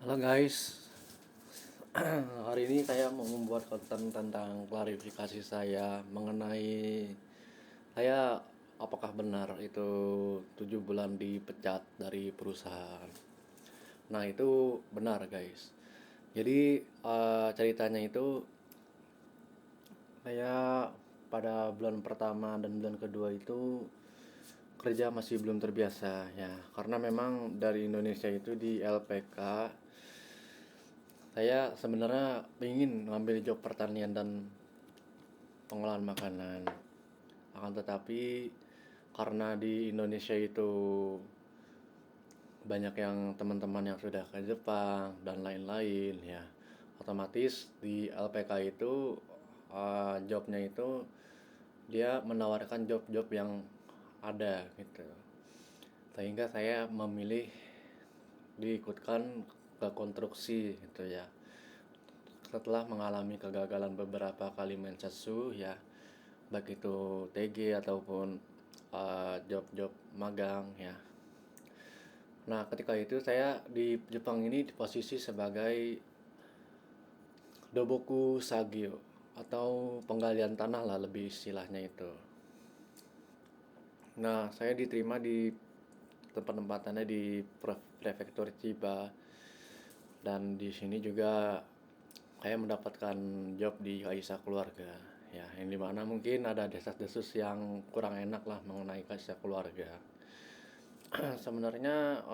Halo guys, hari ini saya mau membuat konten tentang klarifikasi saya mengenai saya apakah benar itu 7 bulan dipecat dari perusahaan. Nah itu benar guys. Jadi ceritanya itu saya pada bulan pertama dan bulan kedua itu kerja masih belum terbiasa ya, karena memang dari Indonesia itu di LPK saya sebenarnya ingin mengambil job pertanian dan pengolahan makanan. Akan tetapi karena di Indonesia itu banyak yang teman-teman yang sudah ke Jepang dan lain-lain ya, otomatis di LPK itu jobnya itu dia menawarkan job-job yang ada gitu. Sehingga saya memilih diikutkan ke konstruksi gitu ya. Setelah mengalami kegagalan beberapa kali mensesu ya, baik itu TG ataupun job-job magang ya. Nah ketika itu saya di Jepang ini di posisi sebagai doboku sagyo atau penggalian tanah lah lebih istilahnya itu. Nah saya diterima di tempat-tempatannya di prefektur Chiba, dan di sini juga saya mendapatkan job di Kaisa Keluarga ya, yang dimana mungkin ada desas-desus yang kurang enak lah mengenai Kaisa Keluarga. Sebenarnya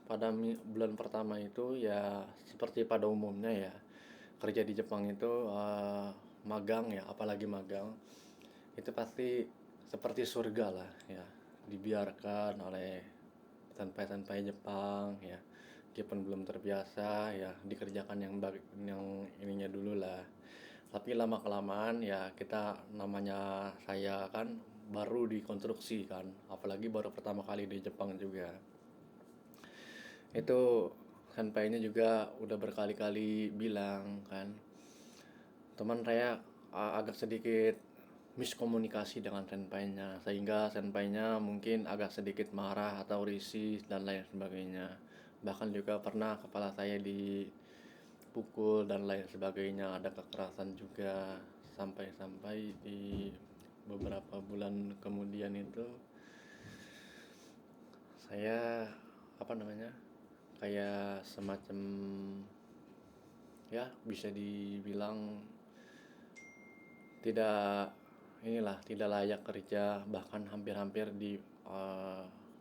pada bulan pertama itu ya seperti pada umumnya ya, kerja di Jepang itu magang ya, apalagi magang itu pasti seperti surga lah ya, dibiarkan oleh senpai-senpai Jepang ya, meskipun belum terbiasa ya dikerjakan yang ininya dulu lah. Tapi lama kelamaan ya, kita namanya saya kan baru dikonstruksi kan, apalagi baru pertama kali di Jepang juga. Itu senpainya juga udah berkali-kali bilang kan, teman saya agak sedikit miskomunikasi dengan senpainya, sehingga senpainya mungkin agak sedikit marah atau risih dan lain sebagainya. Bahkan juga pernah kepala saya dipukul dan lain sebagainya, ada kekerasan juga, sampai-sampai di beberapa bulan kemudian itu saya apa namanya, kayak semacam ya bisa dibilang tidak tidak layak kerja, bahkan hampir-hampir di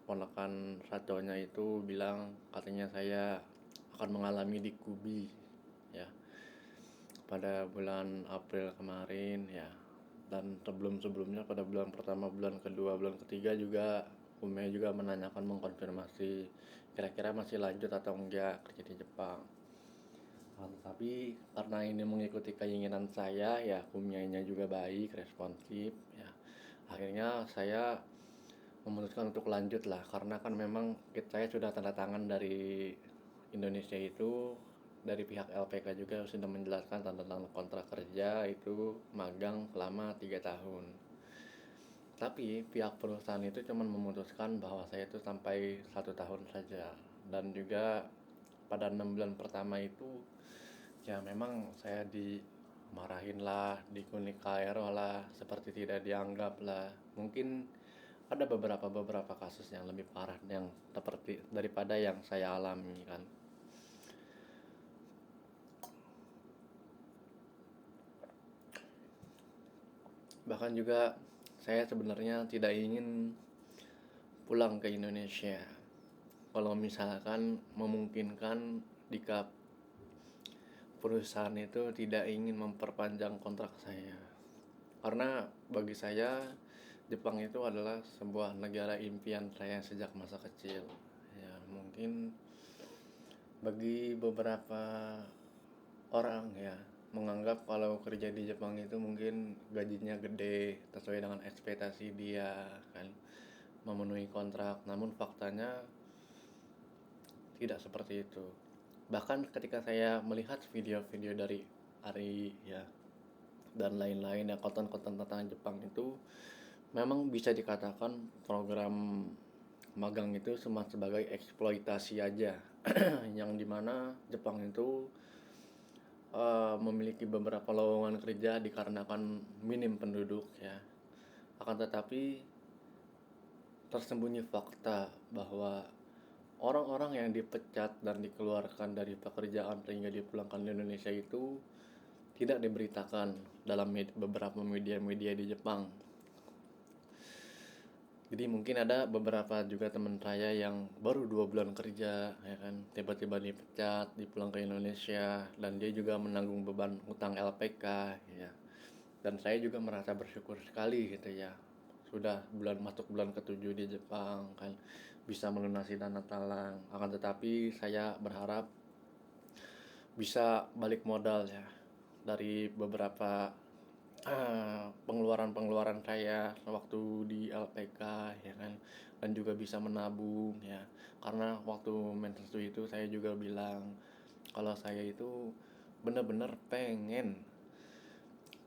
ponakan satunya itu bilang katanya saya akan mengalami dikubi ya pada bulan April kemarin ya. Dan sebelum-sebelumnya pada bulan pertama, bulan kedua, bulan ketiga juga Ume juga menanyakan, mengkonfirmasi kira-kira masih lanjut atau enggak kerja di Jepang. Tapi karena ini mengikuti keinginan saya ya, Kumianya juga baik, responsif ya. Akhirnya saya memutuskan untuk lanjut lah, karena kan memang saya sudah tanda tangan dari Indonesia itu, dari pihak LPK juga sudah menjelaskan tanda tangan kontrak kerja itu magang selama 3 tahun. Tapi pihak perusahaan itu cuma memutuskan bahwa saya itu sampai 1 tahun saja. Dan juga pada 6 bulan pertama itu ya memang saya dimarahin lah, dikulik kaero lah, seperti tidak dianggap lah. Mungkin ada beberapa kasus yang lebih parah yang seperti daripada yang saya alami kan. Bahkan juga saya sebenarnya tidak ingin pulang ke Indonesia kalau misalkan memungkinkan, jika perusahaan itu tidak ingin memperpanjang kontrak saya. Karena bagi saya Jepang itu adalah sebuah negara impian saya sejak masa kecil. Ya, mungkin bagi beberapa orang ya menganggap kalau kerja di Jepang itu mungkin gajinya gede sesuai dengan ekspektasi dia kan, memenuhi kontrak. Namun faktanya tidak seperti itu. Bahkan ketika saya melihat video-video dari Ari ya dan lain-lain ya, konten-konten tentang Jepang itu memang bisa dikatakan program magang itu cuma sebagai eksploitasi aja. yang dimana Jepang itu memiliki beberapa lowongan kerja dikarenakan minim penduduk ya. Akan tetapi tersembunyi fakta bahwa orang-orang yang dipecat dan dikeluarkan dari pekerjaan sehingga dipulangkan ke Indonesia itu tidak diberitakan dalam beberapa media-media di Jepang. Jadi mungkin ada beberapa juga teman saya yang baru 2 bulan kerja, ya kan, tiba-tiba dipecat, dipulang ke Indonesia, dan dia juga menanggung beban utang LPK, ya. Dan saya juga merasa bersyukur sekali gitu ya. Sudah masuk bulan ke-7 di Jepang kan, bisa melunasi dana talang. Akan tetapi saya berharap bisa balik modal ya dari beberapa pengeluaran-pengeluaran saya waktu di LPK ya kan, dan juga bisa menabung ya, karena waktu menstruasi itu saya juga bilang kalau saya itu benar-benar pengen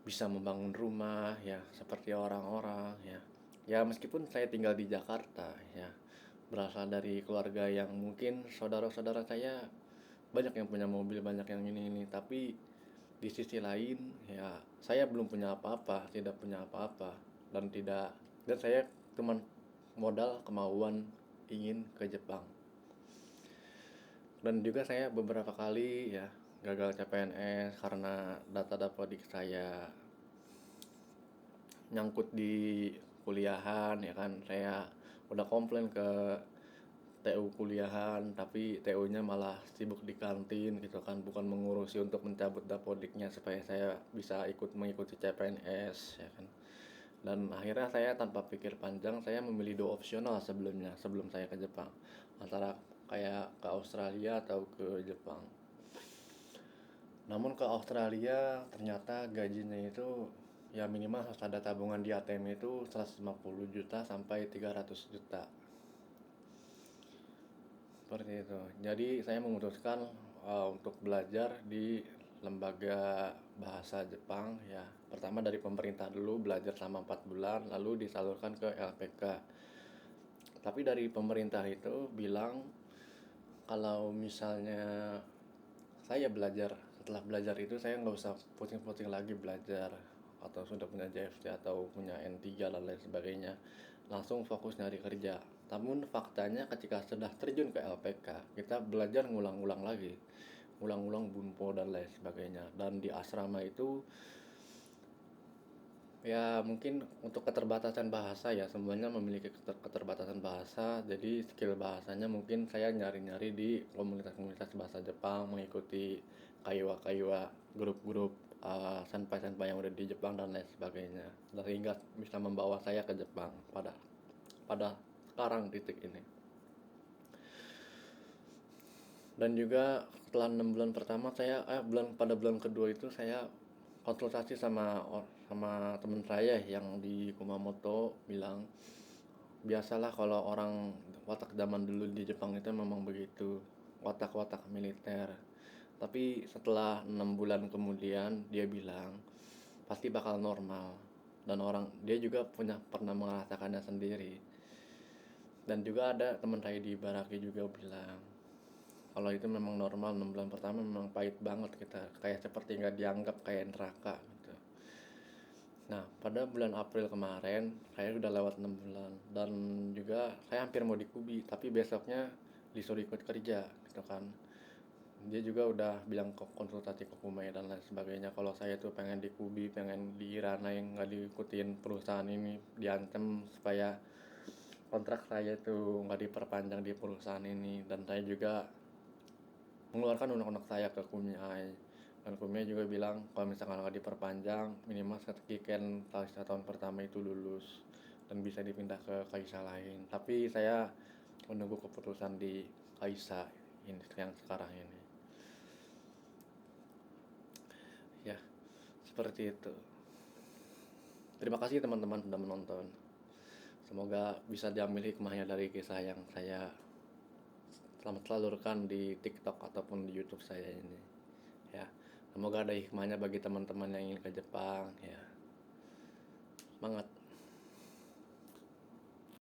bisa membangun rumah ya seperti orang-orang ya. Ya meskipun saya tinggal di Jakarta ya, berasal dari keluarga yang mungkin saudara-saudara saya banyak yang punya mobil, banyak yang ini, tapi di sisi lain ya saya belum punya apa-apa, tidak punya apa-apa, dan saya cuma modal kemauan ingin ke Jepang. Dan juga saya beberapa kali ya gagal CPNS karena data dik saya nyangkut di kuliahan ya kan. Saya udah komplain ke TU kuliahan, tapi TU-nya malah sibuk di kantin gitu kan, bukan mengurusi untuk mencabut dapodiknya supaya saya bisa mengikuti CPNS ya kan. Dan akhirnya saya tanpa pikir panjang saya memilih 2 opsional sebelum saya ke Jepang, antara kayak ke Australia atau ke Jepang. Namun ke Australia ternyata gajinya itu ya minimal harus ada tabungan di ATM itu 150 juta sampai 300 juta. Seperti itu. Jadi saya memutuskan untuk belajar di lembaga bahasa Jepang ya. Pertama dari pemerintah dulu, belajar selama 4 bulan lalu disalurkan ke LPK. Tapi dari pemerintah itu bilang kalau misalnya saya setelah belajar itu saya nggak usah pusing-pusing lagi belajar, atau sudah punya JFT atau punya N3 dan lain sebagainya, langsung fokus nyari kerja. Namun faktanya ketika sudah terjun ke LPK, kita belajar ngulang-ngulang lagi, ngulang-ngulang bunpo dan lain sebagainya. Dan di asrama itu ya mungkin untuk keterbatasan bahasa ya, semuanya memiliki keterbatasan bahasa, jadi skill bahasanya mungkin saya nyari-nyari di komunitas-komunitas bahasa Jepang, mengikuti kaiwa-kaiwa, grup-grup senpai-senpai yang udah di Jepang dan lain sebagainya, sehingga bisa membawa saya ke Jepang pada sekarang titik ini. Dan juga setelah 6 bulan pertama pada bulan kedua itu saya konsultasi sama teman saya yang di Kumamoto, bilang biasalah kalau orang watak zaman dulu di Jepang itu memang begitu, watak-watak militer. Tapi setelah 6 bulan kemudian dia bilang pasti bakal normal, dan dia juga pernah merasakannya sendiri. Dan juga ada teman saya di Baraki juga bilang kalau itu memang normal, 6 bulan pertama memang pahit banget, kita kayak seperti nggak dianggap, kayak neraka gitu. Nah pada bulan April kemarin saya udah lewat 6 bulan dan juga saya hampir mau dikubi, tapi besoknya disuruh ikut kerja gitu kan. Dia juga udah bilang ke konsultasi ke Kumai dan lain sebagainya kalau saya tuh pengen dikubi, pengen yang nggak diikutin perusahaan ini, diancam supaya kontrak saya tuh nggak diperpanjang di perusahaan ini. Dan saya juga mengeluarkan undang-undang saya ke Kumai, dan Kumai juga bilang kalau misalkan nggak diperpanjang minimal sekian tahun pertama itu lulus dan bisa dipindah ke kaisa lain. Tapi saya menunggu keputusan di kaisa ini yang sekarang ini ya, seperti itu. Terima kasih teman-teman sudah menonton, semoga bisa diambil hikmahnya dari kisah yang saya selamat salurkan di TikTok ataupun di YouTube saya ini ya. Semoga ada hikmahnya bagi teman-teman yang ingin ke Jepang ya. Semangat.